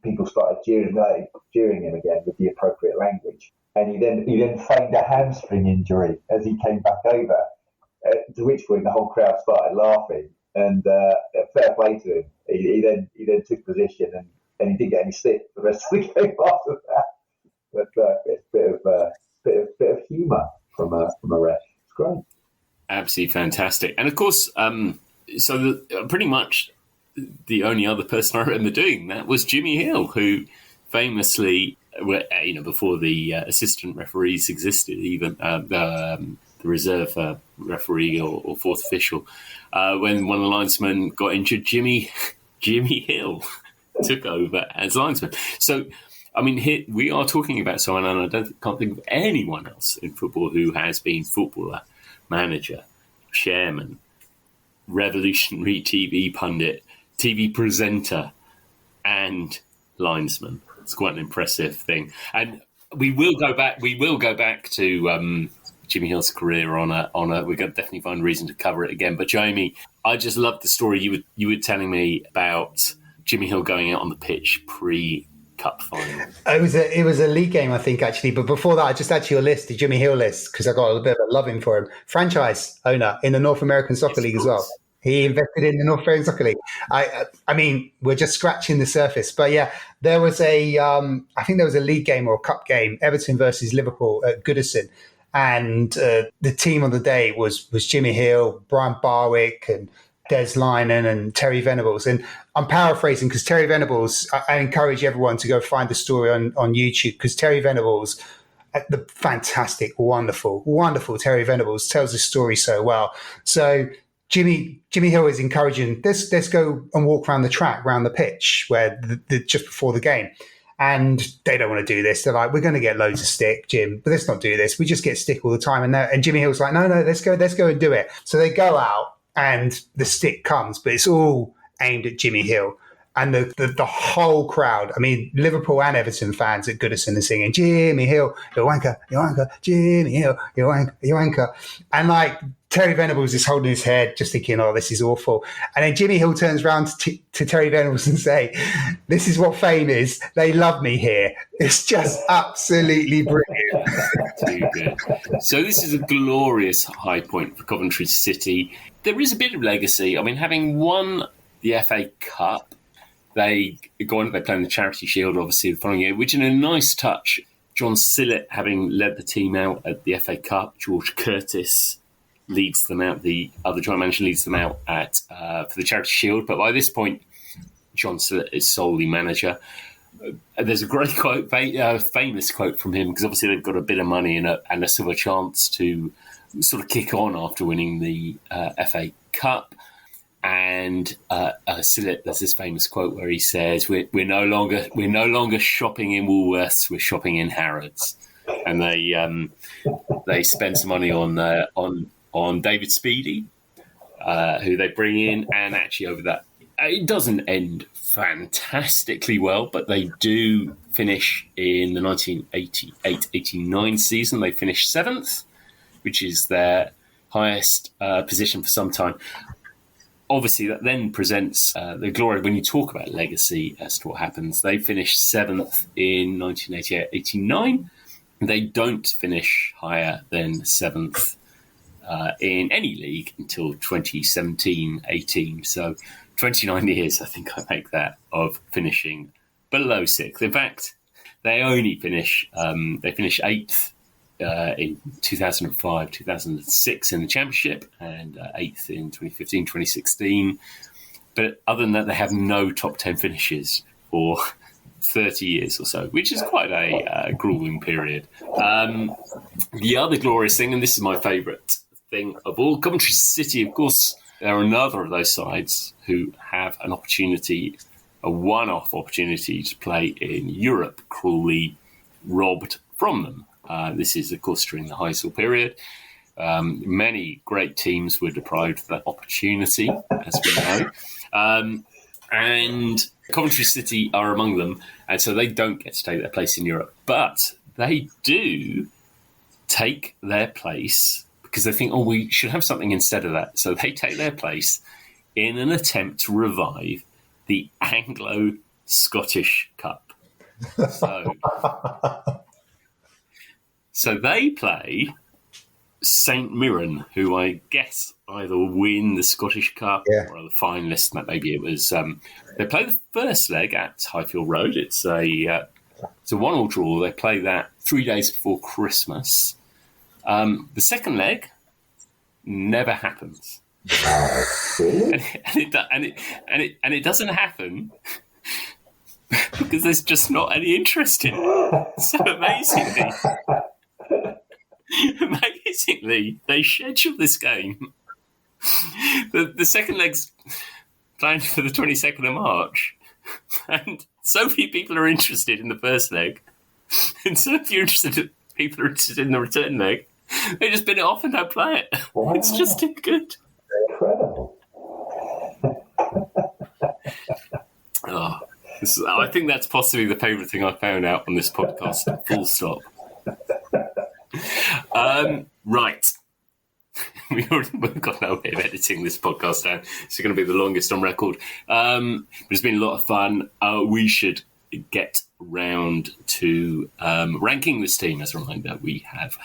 people started jeering him again with the appropriate language. And he then feigned a hamstring injury as he came back over, to which point the whole crowd started laughing. And fair play to him. He then took position and he didn't get any stick for the rest of the game after that. But it's a bit of humour from a ref. It's great. Absolutely fantastic. And of course, pretty much the only other person I remember doing that was Jimmy Hill, who famously, before the assistant referees existed, even the reserve referee or fourth official, when one of the linesmen got injured, Jimmy Hill took over as linesman. So, I mean, here we are talking about someone, and I can't think of anyone else in football who has been footballer, manager, chairman, revolutionary TV pundit, TV presenter, and linesman. It's quite an impressive thing. And we will go back to Jimmy Hill's career on a. We're going to definitely find a reason to cover it again. But Jamie, I just loved the story you were telling me about Jimmy Hill going out on the pitch pre-cup final. It was a league game, I think, actually. But before that, I just add to your list, the Jimmy Hill list, because I got a bit of a loving for him. Franchise owner in the North American Soccer League as well. He invested in the North American Soccer League. I mean, we're just scratching the surface. But yeah, there was I think there was a league game or a cup game, Everton versus Liverpool at Goodison. And the team on the day was Jimmy Hill, Brian Barwick and Des Lynam and Terry Venables. And I'm paraphrasing because Terry Venables, I encourage everyone to go find the story on YouTube, because Terry Venables, the fantastic, wonderful Terry Venables, tells the story so well. So Jimmy Hill is encouraging, let's go and walk around the track, around the pitch, where just before the game. And they don't want to do this. They're like, we're going to get loads of stick, Jim, but let's not do this. We just get stick all the time. And Jimmy Hill's like, no, let's go and do it. So they go out and the stick comes, but it's all aimed at Jimmy Hill. And the whole crowd, I mean, Liverpool and Everton fans at Goodison are singing, Jimmy Hill, you wanker, you wanker, Jimmy Hill, you wanker, you wanker. And like Terry Venables is holding his head, just thinking, oh, this is awful. And then Jimmy Hill turns around to Terry Venables and say, this is what fame is. They love me here. It's just absolutely brilliant. Too good. So this is a glorious high point for Coventry City. There is a bit of legacy. I mean, having won the FA Cup, they go on, they play in the Charity Shield, obviously, the following year, which in a nice touch, John Sillett, having led the team out at the FA Cup, George Curtis leads them out, the other joint manager leads them out at for the Charity Shield. But by this point, John Sillett is solely manager. There's a great quote, famous quote from him, because obviously they've got a bit of money and a sort of a chance to sort of kick on after winning the FA Cup. And Sillett, there's this famous quote where he says, "We're no longer shopping in Woolworths, we're shopping in Harrods." And they spend some money on David Speedy, who they bring in, and actually over that, it doesn't end fantastically well, but they do finish in the 1988-89 season. They finish 7th, which is their highest position for some time. Obviously, that then presents the glory when you talk about legacy as to what happens. They finished 7th in 1988-89. They don't finish higher than 7th in any league until 2017-18. So 29 years, I think I make that, of finishing below 6th. In fact, they only finish 8th in 2005, 2006 in the Championship, and 8th in 2015, 2016. But other than that, they have no top 10 finishes for 30 years or so, which is quite a grueling period. The other glorious thing, and this is my favourite thing of all, Coventry City, of course, they're another of those sides who have an opportunity, a one-off opportunity to play in Europe, cruelly robbed from them. This is, of course, during the Heysel period. Many great teams were deprived of that opportunity, as we know. And Coventry City are among them, and so they don't get to take their place in Europe. But they do take their place because they think, oh, we should have something instead of that. So they take their place in an attempt to revive the Anglo-Scottish Cup. So they play St Mirren, who I guess either win the Scottish Cup or are the finalists. Maybe it was. They play the first leg at Highfield Road. It's a 1-1 draw. They play that 3 days before Christmas. The second leg never happens, and it doesn't happen because there's just not any interest in it. So amazingly, they schedule this game. The second leg's planned for the 22nd of March, and so few people are interested in the first leg, and so few people are interested in the return leg. They just bin it off and don't play it. Wow. It's just too good. Incredible. I think that's possibly the favourite thing I found out on this podcast. Full stop. Right. We've got no way of editing this podcast down. It's going to be the longest on record. But it's been a lot of fun. We should get round to ranking this team. As a reminder, we have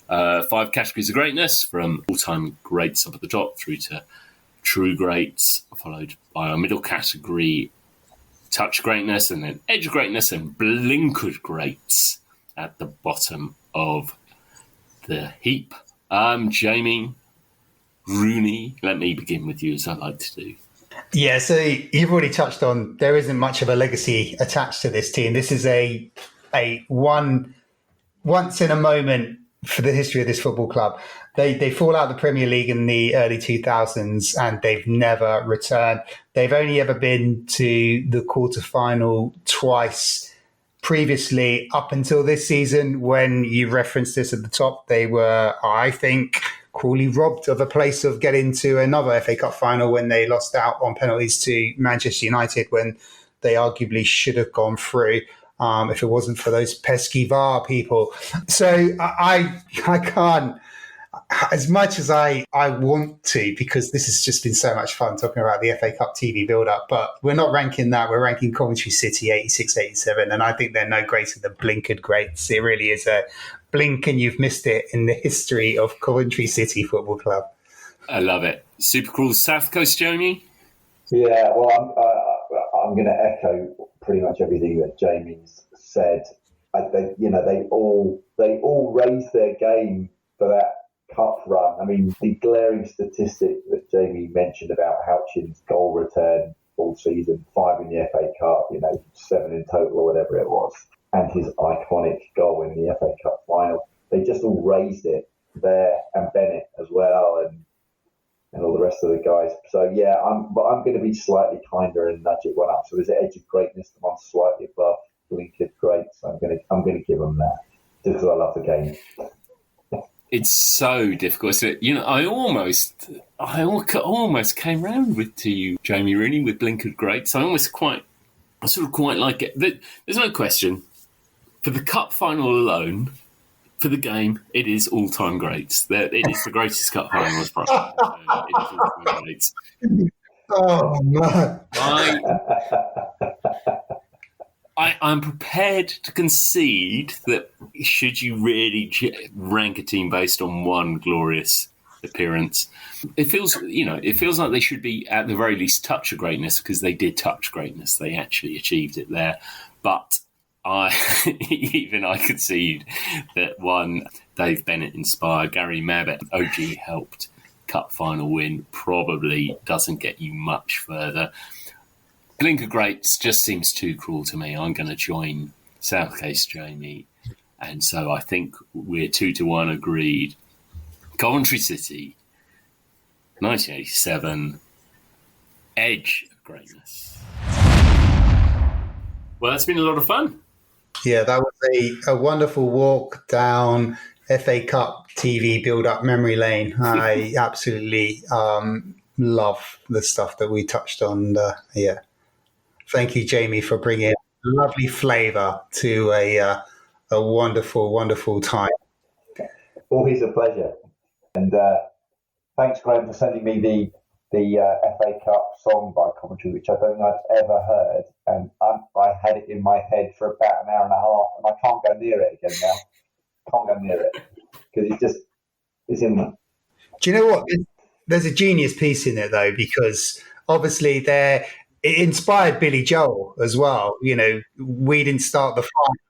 5 categories of greatness, from all-time greats up at the top through to true greats, followed by our middle category, touch greatness, and then edge greatness, and blinkered greats at the bottom of the heap. Jamie, Rooney, let me begin with you, as I like to do. Yeah, so you've already touched on there isn't much of a legacy attached to this team. This is a once in a moment for the history of this football club. They fall out of the Premier League in the early 2000s and they've never returned. They've only ever been to the quarterfinal twice previously, up until this season when you referenced this at the top. They were, I think, cruelly robbed of a place of getting to another FA Cup final when they lost out on penalties to Manchester United when they arguably should have gone through if it wasn't for those pesky VAR people. So I can't, as much as I want to, because this has just been so much fun talking about the FA Cup TV build-up, but we're not ranking that. We're ranking Coventry City 86, 87, and I think they're no greater than blinkered greats. It really is a blink and you've missed it in the history of Coventry City Football Club. I love it. Super cool. South Coast, Jamie? Yeah, well, I'm going to echo pretty much everything that Jamie's said. They all raised their game for that cup run. I mean, the glaring statistic that Jamie mentioned about Houchin's goal return all season, 5 in the FA Cup, 7 in total or whatever it was, and his iconic goal in the FA Cup final. They just all raised it there, and Bennett as well, and all the rest of the guys. So yeah, I'm going to be slightly kinder and nudge it one up. So there's an edge of greatness, the one slightly above blinkered greats. I'm going to give them that just because I love the game. It's so difficult. So, I almost came round to you, Jamie Rooney, with blinkered greats. I sort of quite like it. There's no question. For the cup final alone, for the game, it is all-time greats. It is the greatest cup final as far as it is all-time greats. Oh, man. I'm prepared to concede that should you really rank a team based on one glorious appearance, it feels like they should be at the very least touch of greatness, because they did touch greatness. They actually achieved it there. But I concede that one Dave Bennett inspired, Gary Mabbott, OG helped cup final win probably doesn't get you much further. Blinker Greats just seems too cruel to me. I'm going to join Southcase Jamie. And so I think we're 2-1 agreed. Coventry City, 1987, edge of greatness. Well, that's been a lot of fun. Yeah, that was a wonderful walk down FA Cup TV build-up memory lane. I absolutely love the stuff that we touched on. Yeah. Thank you, Jamie, for bringing lovely flavour to a wonderful, wonderful time. Always a pleasure. And thanks, Graham, for sending me the FA Cup song by Coventry, which I don't think I'd ever heard. And I had it in my head for about an hour and a half, and I can't go near it again now. Can't go near it. Because it's in there. Do you know what? There's a genius piece in it, though, because obviously it inspired Billy Joel as well. We didn't start the fight,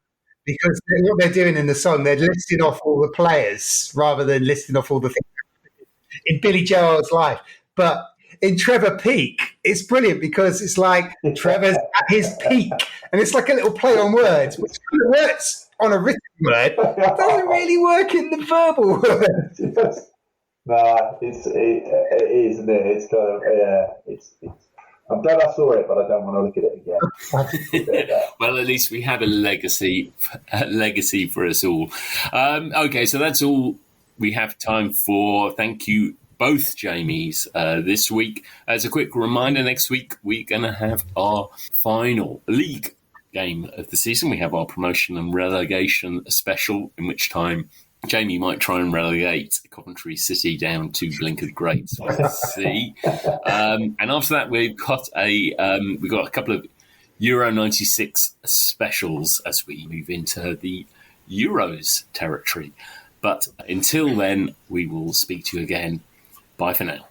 because what they're doing in the song, they're listing off all the players rather than listing off all the things in Billy Joel's life. But in Trevor Peak, it's brilliant because it's like Trevor's at his peak, and it's like a little play on words, which kind of works on a written word, but doesn't really work in the verbal word. No, it is, isn't it? It's kind of, it's I'm glad I saw it, but I don't want to look at it again. Well, at least we have a legacy for us all. Okay, so that's all we have time for. Thank you both, Jamies, this week. As a quick reminder, next week we're going to have our final league game of the season. We have our promotion and relegation special, in which time Jamie might try and relegate Coventry City down to blinkered greats. Let's see. And after that, we've got a couple of Euro 96 specials as we move into the Euros territory. But until then, we will speak to you again. Bye for now.